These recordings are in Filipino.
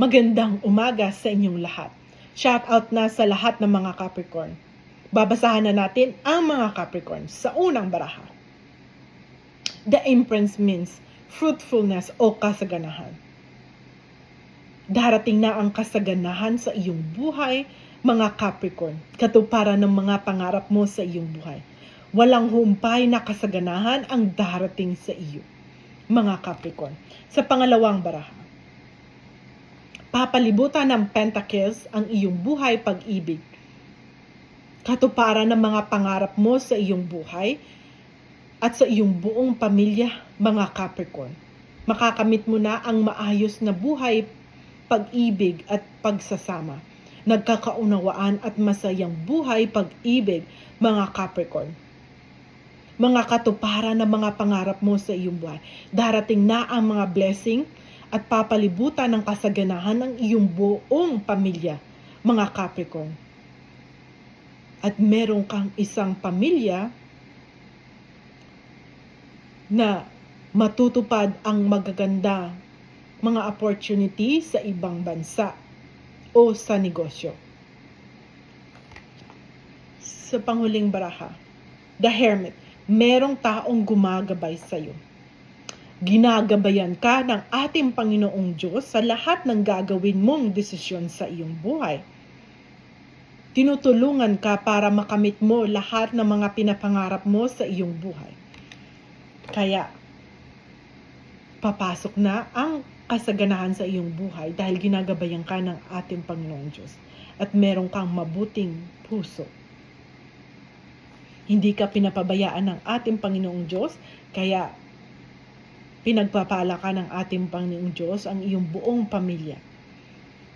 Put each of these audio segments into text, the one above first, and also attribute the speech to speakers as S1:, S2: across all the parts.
S1: Magandang umaga sa inyong lahat. Shout out na sa lahat ng mga Capricorn. Babasahan na natin ang mga Capricorn sa unang baraha. The Empress means fruitfulness o kasaganahan. Darating na ang kasaganahan sa iyong buhay, mga Capricorn, katuparan ng mga pangarap mo sa iyong buhay. Walang humpay na kasaganahan ang darating sa iyo, mga Capricorn. Sa pangalawang baraha, papalibutan ng Pentacles ang iyong buhay pag-ibig. Katuparan ng mga pangarap mo sa iyong buhay at sa iyong buong pamilya, mga Capricorn. Makakamit mo na ang maayos na buhay, pag-ibig at pagsasama. Nagkakaunawaan at masayang buhay, pag-ibig, mga Capricorn. Mga katuparan ng mga pangarap mo sa iyong buhay. Darating na ang mga blessing at papalibutan ng kasaganahan ng iyong buong pamilya, mga Capricorn. At meron kang isang pamilya na matutupad ang magaganda mga opportunity sa ibang bansa o sa negosyo. Sa panghuling baraha, The Hermit, merong taong gumagabay sa iyo. Ginagabayan ka ng ating Panginoong Diyos sa lahat ng gagawin mong desisyon sa iyong buhay. Tinutulungan ka para makamit mo lahat ng mga pinapangarap mo sa iyong buhay. Kaya, papasok na ang kasaganahan sa iyong buhay dahil ginagabayan ka ng ating Panginoong Diyos at meron kang mabuting puso. Hindi ka pinapabayaan ng ating Panginoong Diyos, kaya pinagpapala ka ng ating Panginoong Diyos ang iyong buong pamilya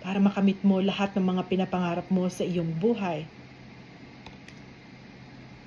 S1: para makamit mo lahat ng mga pinapangarap mo sa iyong buhay.